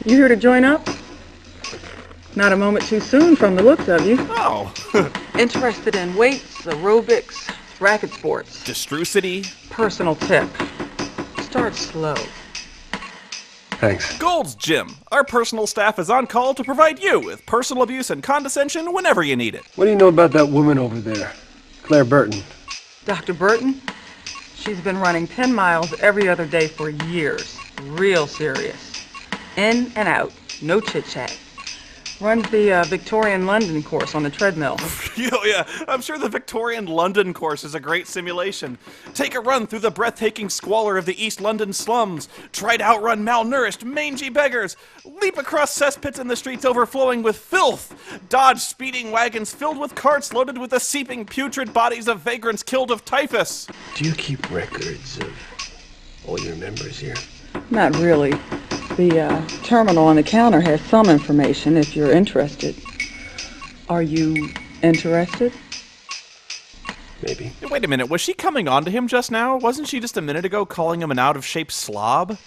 You here to join up? Not a moment too soon from the looks of you. Oh. Interested in weights, aerobics, racket sports. Distrucity. Personal tip. Start slow. Thanks. Gold's Gym. Our personal staff is on call to provide you with personal abuse and condescension whenever you need it. What do you know about that woman over there? Claire Burton. Dr. Burton? She's been running 10 miles every other day for years. Real serious. In and out. No chit-chat. Runs the Victorian London course on the treadmill. Oh yeah, I'm sure the Victorian London course is a great simulation. Take a run through the breathtaking squalor of the East London slums. Try to outrun malnourished, mangy beggars. Leap across cesspits in the streets overflowing with filth. Dodge speeding wagons filled with carts loaded with the seeping, putrid bodies of vagrants killed of typhus. Do you keep records of all your members here? Not really. The terminal on the counter has some information if you're interested. Are you interested? Maybe. Hey, wait a minute, was she coming on to him just now? Wasn't she just a minute ago calling him an out-of-shape slob?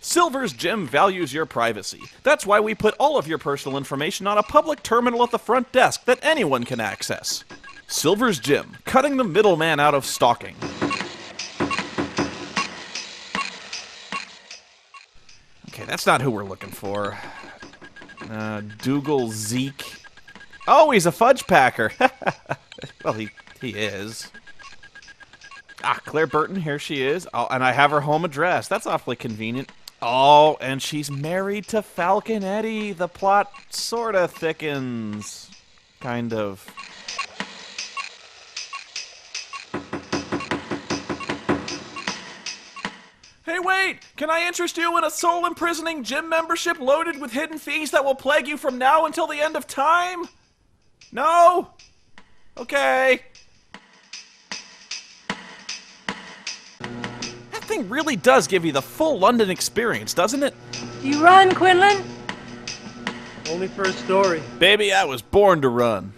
Silver's Gym values your privacy. That's why we put all of your personal information on a public terminal at the front desk that anyone can access. Silver's Gym, cutting the middleman out of stalking. Okay, that's not who we're looking for. Dougal Zeke. Oh, he's a fudge packer. Well, he is. Ah, Claire Burton, here she is. Oh, and I have her home address. That's awfully convenient. Oh, and she's married to Falcon Eddie. The plot sorta thickens. Kind of. Hey, wait! Can I interest you in a soul-imprisoning gym membership loaded with hidden fees that will plague you from now until the end of time? No? Okay. That thing really does give you the full London experience, doesn't it? You run, Quinlan? Only for a story. Baby, I was born to run.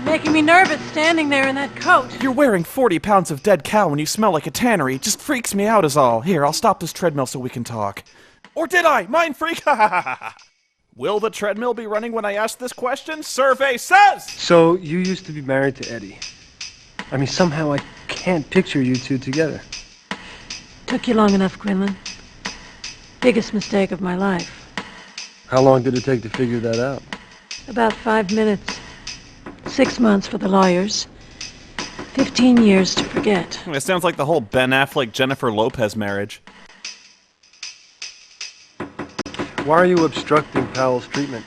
Making me nervous standing there in that coat. You're wearing 40 pounds of dead cow and you smell like a tannery. It just freaks me out is all. Here, I'll stop this treadmill so we can talk. Or did I? Mind freak? Will the treadmill be running when I ask this question? Survey says! So, you used to be married to Eddie. I mean, somehow I can't picture you two together. Took you long enough, Quinlan. Biggest mistake of my life. How long did it take to figure that out? About 5 minutes. 6 months for the lawyers. 15 years to forget. It sounds like the whole Ben Affleck-Jennifer Lopez marriage. Why are you obstructing Powell's treatment?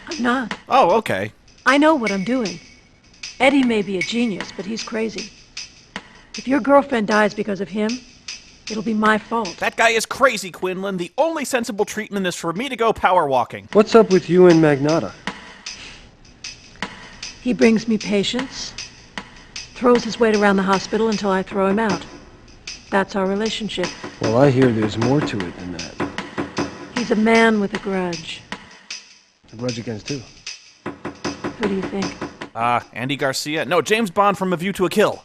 I'm not. Oh, okay. I know what I'm doing. Eddie may be a genius, but he's crazy. If your girlfriend dies because of him, it'll be my fault. That guy is crazy, Quinlan. The only sensible treatment is for me to go power walking. What's up with you and Magnata? He brings me patients, throws his weight around the hospital until I throw him out. That's our relationship. Well, I hear there's more to it than that. He's a man with a grudge. A grudge against who? Who do you think? Andy Garcia? No, James Bond from A View to a Kill.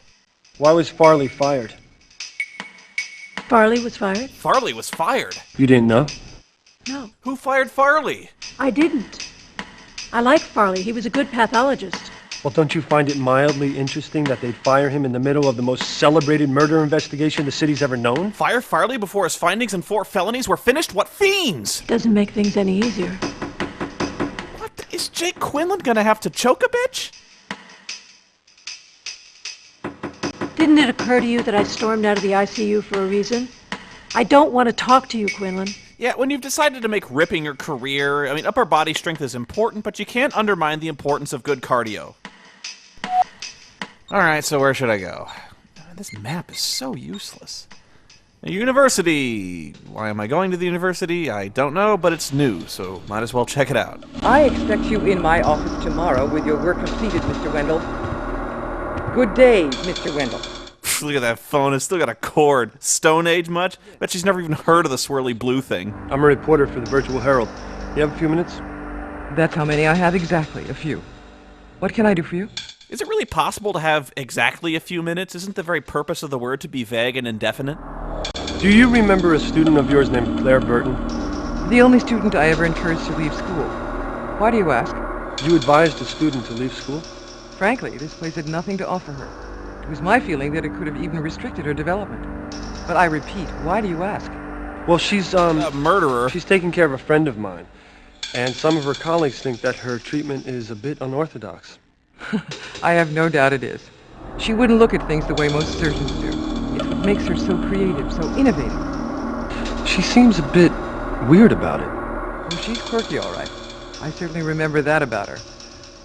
Why was Farley fired? Farley was fired? Farley was fired. You didn't know? No, Who fired Farley? I didn't. I like Farley. He was a good pathologist. Well, don't you find it mildly interesting that they'd fire him in the middle of the most celebrated murder investigation the city's ever known? Fire Farley before his findings and 4 felonies were finished? What fiends? Doesn't make things any easier. What? Is Jake Quinlan gonna have to choke a bitch? Didn't it occur to you that I stormed out of the ICU for a reason? I don't want to talk to you, Quinlan. Yeah, when you've decided to make ripping your career, I mean, upper body strength is important, but you can't undermine the importance of good cardio. Alright, so where should I go? This map is so useless. A university! Why am I going to the university? I don't know, but it's new, so might as well check it out. I expect you in my office tomorrow with your work completed, Mr. Wendell. Good day, Mr. Wendell. Look at that phone, it's still got a cord. Stone Age much? Bet she's never even heard of the swirly blue thing. I'm a reporter for the Virtual Herald. You have a few minutes? That's how many I have exactly, a few. What can I do for you? Is it really possible to have exactly a few minutes? Isn't the very purpose of the word to be vague and indefinite? Do you remember a student of yours named Claire Burton? The only student I ever encouraged to leave school. Why do you ask? You advised a student to leave school? Frankly, this place had nothing to offer her. It was my feeling that it could have even restricted her development. But I repeat, why do you ask? Well, she's, A murderer. she's taking care of a friend of mine. And some of her colleagues think that her treatment is a bit unorthodox. I have no doubt it is. She wouldn't look at things the way most surgeons do. It's what makes her so creative, so innovative. She seems a bit weird about it. Oh, she's quirky, all right. I certainly remember that about her.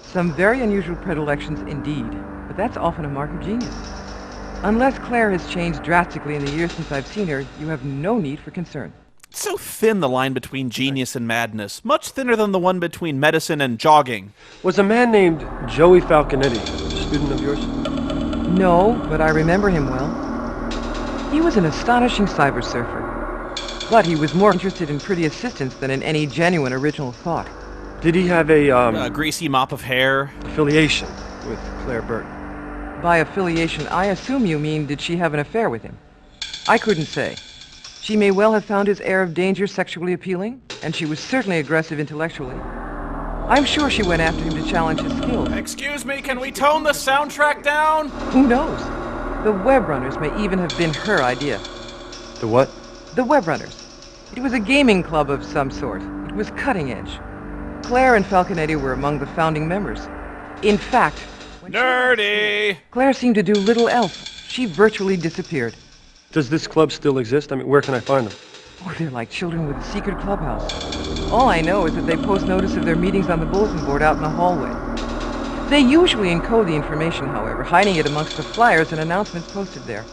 Some very unusual predilections indeed, but that's often a mark of genius. Unless Claire has changed drastically in the years since I've seen her, you have no need for concern. It's so thin, the line between genius and madness. Much thinner than the one between medicine and jogging. Was a man named Joey Falconetti a student of yours? No, but I remember him well. He was an astonishing cyber surfer. But he was more interested in pretty assistance than in any genuine original thought. Did he have A greasy mop of hair. affiliation with Claire Burton? By affiliation, I assume you mean did she have an affair with him? I couldn't say. She may well have found his air of danger sexually appealing, and she was certainly aggressive intellectually. I'm sure she went after him to challenge his skills. Excuse me, can we tone the soundtrack down? Who knows? The Web Runners may even have been her idea. The what? The Web Runners. It was a gaming club of some sort. It was cutting edge. Claire and Falconetti were among the founding members. In fact, when Nerdy! Claire seemed to do little else. She virtually disappeared. Does this club still exist? I mean, where can I find them? Oh, they're like children with a secret clubhouse. All I know is that they post notice of their meetings on the bulletin board out in the hallway. They usually encode the information, however, hiding it amongst the flyers and announcements posted there.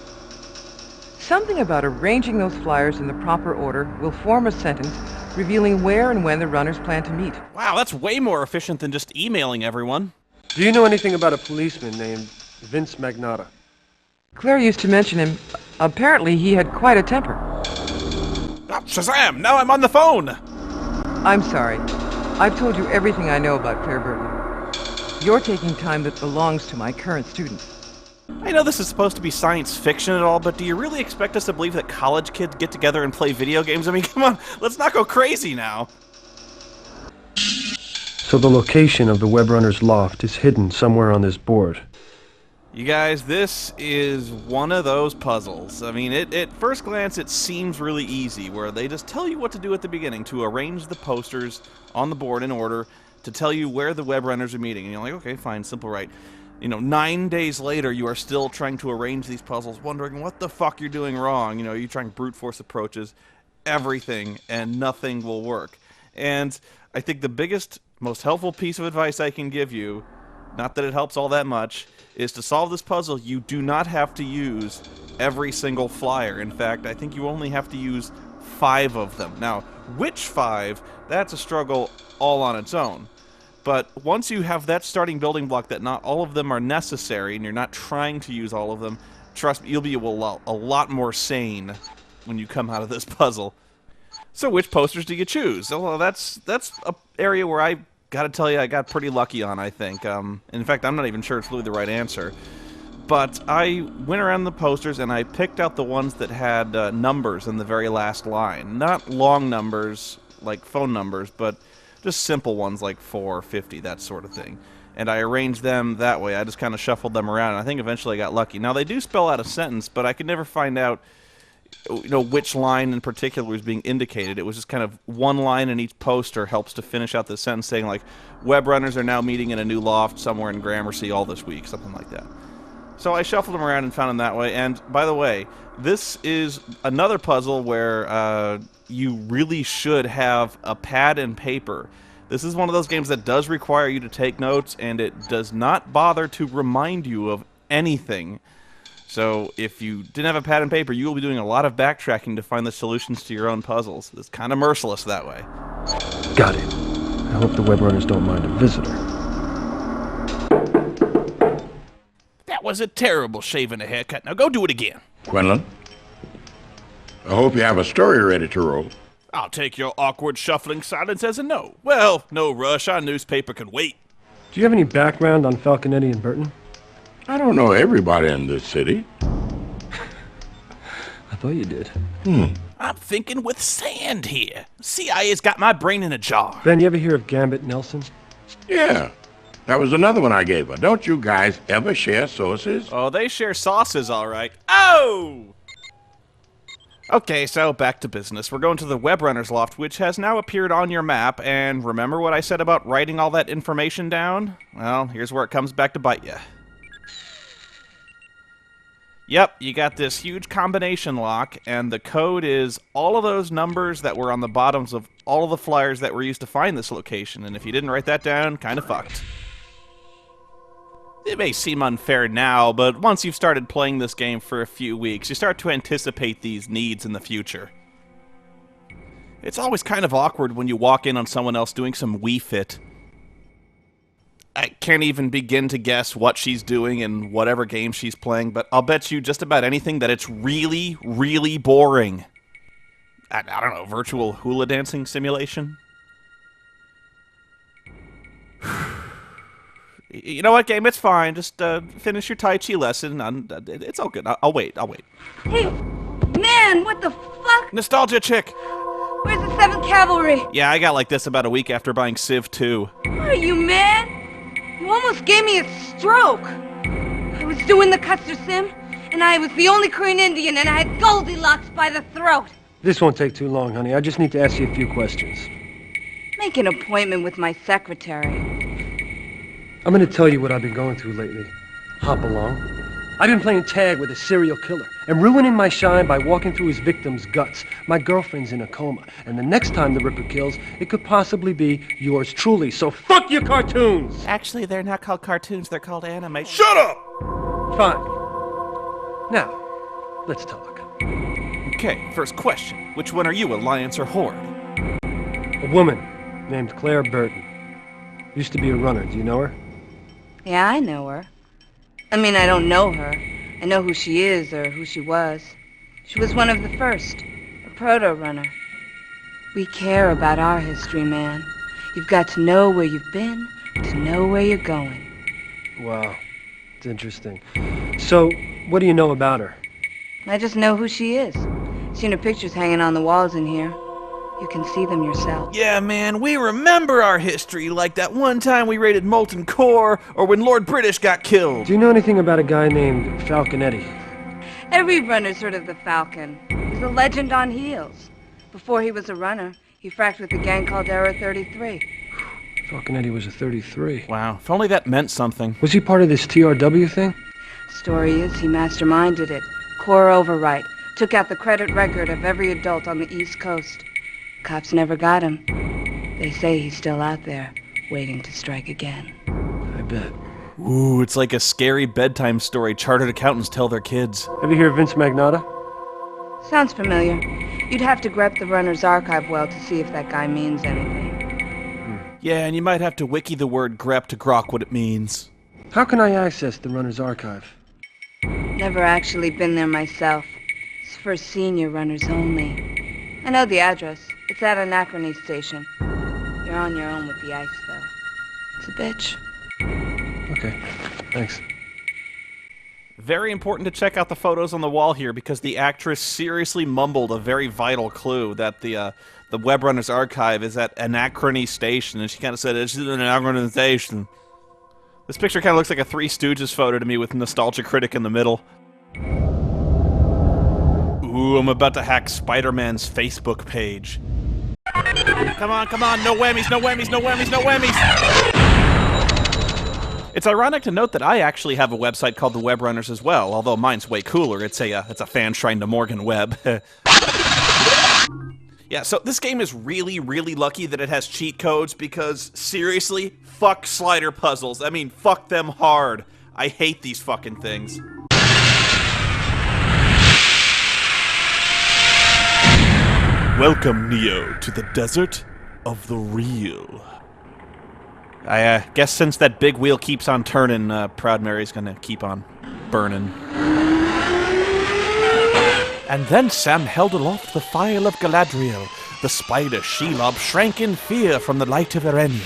Something about arranging those flyers in the proper order will form a sentence revealing where and when the runners plan to meet. Wow, that's way more efficient than just emailing everyone. Do you know anything about a policeman named Vince Magnata? Claire used to mention him. Apparently, he had quite a temper. Ah, Shazam! Now I'm on the phone! I'm sorry. I've told you everything I know about Claire Burton. You're taking time that belongs to my current students. I know this is supposed to be science fiction and all, but do you really expect us to believe that college kids get together and play video games? I mean, come on, let's not go crazy now. So the location of the Web Runner's loft is hidden somewhere on this board. You guys, this is one of those puzzles. I mean, at first glance, it seems really easy, where they just tell you what to do at the beginning, to arrange the posters on the board in order, to tell you where the Web Runners are meeting. And you're like, okay, fine, simple, right. 9 days later, you are still trying to arrange these puzzles, wondering what the fuck you're doing wrong. You're trying brute force approaches, everything, and nothing will work. And I think the biggest, most helpful piece of advice I can give you, not that it helps all that much, is to solve this puzzle, you do not have to use every single flyer. In fact, I think you only have to use 5 of them. Now, which 5, that's a struggle all on its own. But once you have that starting building block that not all of them are necessary, and you're not trying to use all of them, trust me, you'll be a lot more sane when you come out of this puzzle. So which posters do you choose? Well, that's an area where I gotta tell you I got pretty lucky on, I think. In fact, I'm not even sure it's really the right answer. But I went around the posters and I picked out the ones that had numbers in the very last line. Not long numbers, like phone numbers, but just simple ones like 4, 50, that sort of thing. And I arranged them that way. I just kind of shuffled them around, and I think eventually I got lucky. Now, they do spell out a sentence, but I could never find out which line in particular was being indicated. It was just kind of one line in each poster helps to finish out the sentence saying, like, Web Runners are now meeting in a new loft somewhere in Gramercy all this week, something like that. So I shuffled them around and found them that way. And, by the way, this is another puzzle where you really should have a pad and paper. This is one of those games that does require you to take notes, and it does not bother to remind you of anything. So if you didn't have a pad and paper, you will be doing a lot of backtracking to find the solutions to your own puzzles. It's kind of merciless that way. Got it. I hope the Web Runners don't mind a visitor. That was a terrible shave and a haircut. Now go do it again. Quinlan, I hope you have a story ready to roll. I'll take your awkward shuffling silence as a no. Well, no rush. Our newspaper can wait. Do you have any background on Falconetti and Burton? I don't know everybody in this city. I thought you did. I'm thinking with sand here. CIA's got my brain in a jar. Ben, you ever hear of Gambit Nelson? Yeah, that was another one I gave her. Don't you guys ever share sauces? Oh, they share sauces, all right. Oh! Okay, so back to business. We're going to the Webrunner's Loft, which has now appeared on your map, and remember what I said about writing all that information down? Well, here's where it comes back to bite you. Yep, you got this huge combination lock, and the code is all of those numbers that were on the bottoms of all of the flyers that were used to find this location, and if you didn't write that down, kind of fucked. It may seem unfair now, but once you've started playing this game for a few weeks, you start to anticipate these needs in the future. It's always kind of awkward when you walk in on someone else doing some Wii Fit. I can't even begin to guess what she's doing in whatever game she's playing, but I'll bet you just about anything that it's really, really boring. I don't know, virtual hula dancing simulation? You know what, game? It's fine. Just finish your Tai Chi lesson. It's all good. I'll wait. Hey, man, what the fuck? Nostalgia chick! Where's the 7th Cavalry? Yeah, I got like this about a week after buying Civ 2. Where are you, man? You almost gave me a stroke. I was doing the Custer Sim, and I was the only Korean Indian, and I had Goldilocks by the throat. This won't take too long, honey. I just need to ask you a few questions. Make an appointment with my secretary. I'm gonna tell you what I've been going through lately. Hop along. I've been playing tag with a serial killer and ruining my shine by walking through his victim's guts. My girlfriend's in a coma, and the next time the Ripper kills, it could possibly be yours truly. So fuck your cartoons! Actually, they're not called cartoons, they're called anime. Shut up! Fine. Now, let's talk. Okay, first question. Which one are you, Alliance or Horde? A woman named Claire Burton. Used to be a runner. Do you know her? Yeah, I know her. I mean, I don't know her. I know who she is or who she was. She was one of the first, a proto-runner. We care about our history, man. You've got to know where you've been to know where you're going. Wow. It's interesting. So, what do you know about her? I just know who she is. Seen her pictures hanging on the walls in here. You can see them yourself. Yeah, man, we remember our history, like that one time we raided Molten Core, or when Lord British got killed. Do you know anything about a guy named Falconetti? Every runner's heard of the Falcon. He's a legend on heels. Before he was a runner, he fracked with a gang called Error 33. Falconetti was a 33. Wow, if only that meant something. Was he part of this TRW thing? Story is he masterminded it. Core overwrite. Took out the credit record of every adult on the East Coast. Cops never got him. They say he's still out there, waiting to strike again. I bet. Ooh, it's like a scary bedtime story chartered accountants tell their kids. Ever hear of Vince Magnata? Sounds familiar. You'd have to grep the runner's archive well to see if that guy means anything. Yeah, and you might have to wiki the word grep to grok what it means. How can I access the runner's archive? Never actually been there myself. It's for senior runners only. I know the address. It's at Anachrony Station. You're on your own with the ice, though. It's a bitch. Okay, thanks. Very important to check out the photos on the wall here because the actress seriously mumbled a very vital clue that the Webrunner's archive is at Anachrony Station, and she kind of said, it's an Anachrony Station. This picture kind of looks like a Three Stooges photo to me with Nostalgia Critic in the middle. Ooh, I'm about to hack Spider-Man's Facebook page. Come on, no whammies, no whammies, no whammies, no whammies! It's ironic to note that I actually have a website called The Webrunners as well, although mine's way cooler. It's a fan shrine to Morgan Webb. Yeah, so this game is really, really lucky that it has cheat codes because, seriously, fuck slider puzzles. I mean, fuck them hard. I hate these fucking things. Welcome, Neo, to the desert of the real. I guess since that big wheel keeps on turning, Proud Mary's gonna keep on burning. And then Sam held aloft the phial of Galadriel. The spider Shelob shrank in fear from the light of Erenia.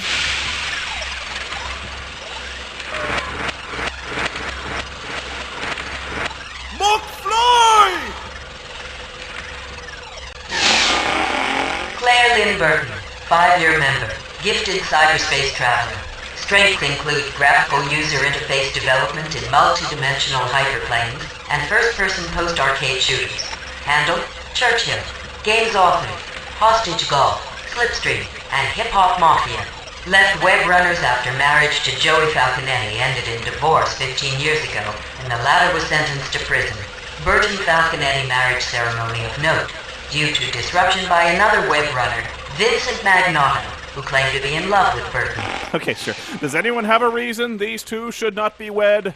Raylyn Burton, 5-year member, gifted cyberspace traveler. Strengths include graphical user interface development in multi-dimensional hyperplanes and first-person post-arcade shooters. Handle, Churchill. Games author, Hostage Golf, Slipstream, and Hip Hop Mafia. Left web runners after marriage to Joey Falconetti ended in divorce 15 years ago, and the latter was sentenced to prison. Burton Falconetti marriage ceremony of note, due to disruption by another web runner, Vincent Magnotta, who claimed to be in love with Burton. Okay, sure. Does anyone have a reason these two should not be wed?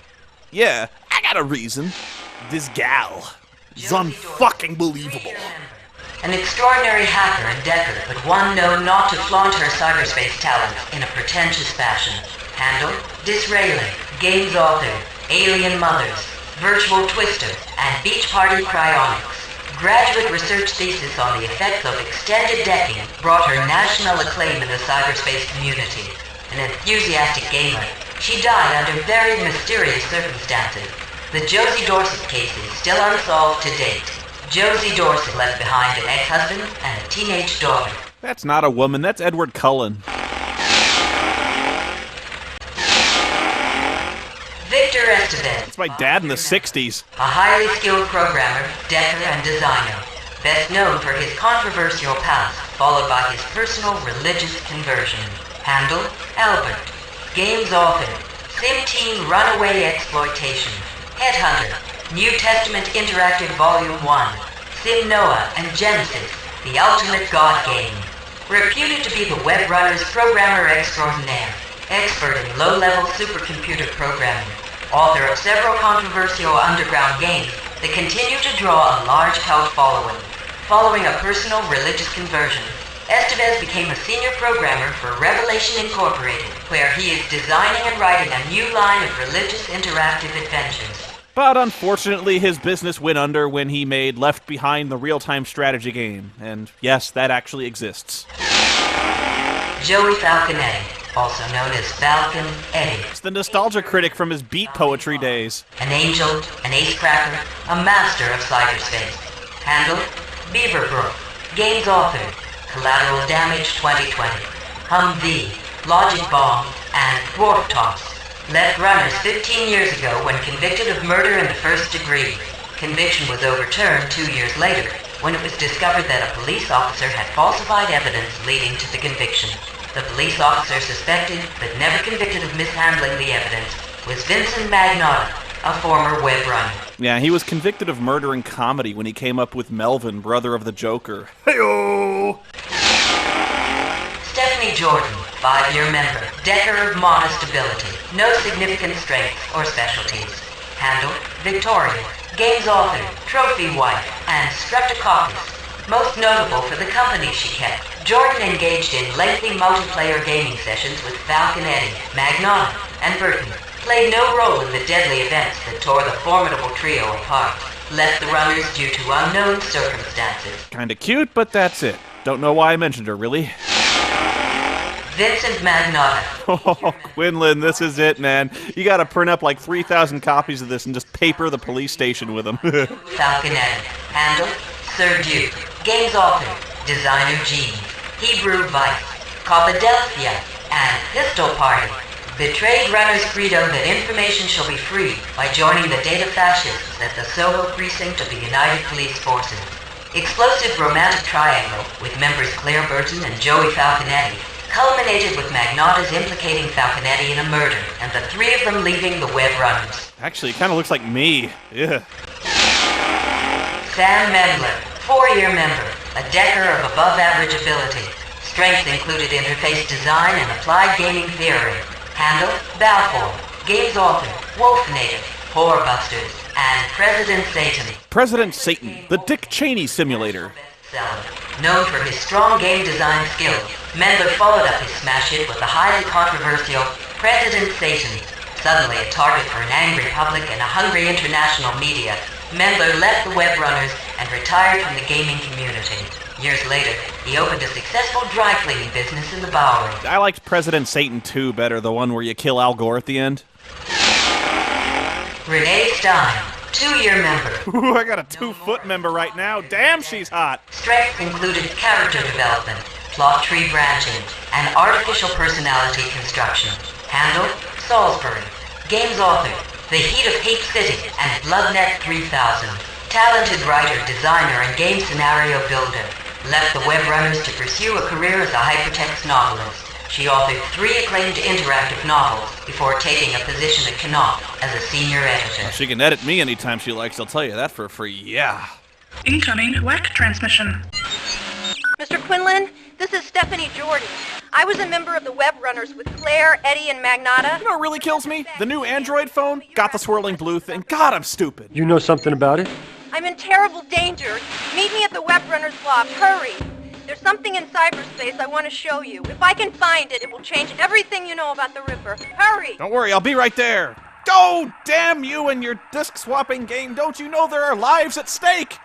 Yeah, I got a reason. This gal is unfucking believable. An extraordinary hacker and decker, but one known not to flaunt her cyberspace talents in a pretentious fashion. Handle, Disraeli, games author, Alien Mothers, Virtual Twister, and Beach Party Cryonics. Graduate research thesis on the effects of extended decking brought her national acclaim in the cyberspace community. An enthusiastic gamer, she died under very mysterious circumstances. The Josie Dorset case is still unsolved to date. Josie Dorset left behind an ex-husband and a teenage daughter. That's not a woman, that's Edward Cullen. Victor Estevez. It's my dad in the 60s. A highly skilled programmer, decker, and designer. Best known for his controversial past, followed by his personal religious conversion. Handle, Albert. Games author, SimTeam Runaway Exploitation. Headhunter, New Testament Interactive Volume 1. Sim Noah and Genesis, the ultimate god game. Reputed to be the web runner's programmer extraordinaire. Expert in low-level supercomputer programming. Author of several controversial underground games that continue to draw a large cult following. Following a personal religious conversion, Estevez became a senior programmer for Revelation Incorporated, where he is designing and writing a new line of religious interactive adventures. But unfortunately, his business went under when he made Left Behind, the real-time strategy game. And yes, that actually exists. Joey Falconetti, also known as Falcon Eddie. It's the nostalgia critic from his beat poetry days. An angel, an ace-cracker, a master of cyberspace. Handle, Beaverbrook. Games author, Collateral Damage 2020. Humvee, Logic Bomb, and Dwarf Toss. Left runners 15 years ago when convicted of murder in the first degree. Conviction was overturned 2 years later when it was discovered that a police officer had falsified evidence leading to the conviction. The police officer suspected, but never convicted of mishandling the evidence, was Vincent Magnotta, a former web runner. Yeah, he was convicted of murder in comedy when he came up with Melvin, brother of the Joker. Hey-oh! Stephanie Jordan, 5-year member, decker of modest ability, no significant strengths or specialties. Handle, Victoria, games author, trophy wife, and streptococcus. Most notable for the company she kept, Jordan engaged in lengthy multiplayer gaming sessions with Falconetti, Magnotta, and Burton. Played no role in the deadly events that tore the formidable trio apart. Left the runners due to unknown circumstances. Kinda cute, but that's it. Don't know why I mentioned her, really. Vincent Magnotta. Oh, Quinlan, this is it, man. You gotta print up like 3,000 copies of this and just paper the police station with them. Falconetti. Handle, Sir Duke. Games author, designer Gene. Hebrew Vice. Copadelphia. And Pistol Party. Betrayed runners' credo that information shall be free by joining the data fascists at the Soho precinct of the United Police Forces. Explosive romantic triangle with members Claire Burton and Joey Falconetti culminated with Magnotta's implicating Falconetti in a murder, and the three of them leaving the web runners. Actually, it kind of looks like me. Yeah. Sam Mendler, 4-year member, a decker of above-average ability. Strengths included interface design and applied gaming theory. Handle, Balfour. Games author, Wolf Native, Whorebusters, and President Satan. President Satan, the Dick Cheney simulator. Known for his strong game design skills, Mendler followed up his smash hit with the highly controversial President Satan. Suddenly a target for an angry public and a hungry international media, Mendler left the web runners and retired from the gaming community. Years later, he opened a successful dry cleaning business in the Bowery. I liked President Satan 2 better, the one where you kill Al Gore at the end. Renee Stein, 2-year member. Ooh, I got a 2-foot member right now. Damn, she's hot. Strengths included character development, plot tree branching, and artificial personality construction. Handle, Salisbury. Games author, The Heat of Hate City and BloodNet 3000. Talented writer, designer, and game scenario builder. Left the web runners to pursue a career as a hypertext novelist. She authored 3 acclaimed interactive novels before taking a position at Knopf as a senior editor. She can edit me anytime she likes, I'll tell you that for free, yeah. Incoming WEC transmission. Mr. Quinlan, this is Stephanie Jordan. I was a member of the Web Runners with Claire, Eddie, and Magnata. You know what really kills me? The new Android phone got the swirling blue thing. God, I'm stupid. You know something about it? I'm in terrible danger. Meet me at the Web Runners loft. Hurry. There's something in cyberspace I want to show you. If I can find it, it will change everything you know about the Ripper. Hurry! Don't worry, I'll be right there. Go, damn you and your disc swapping game. Don't you know there are lives at stake?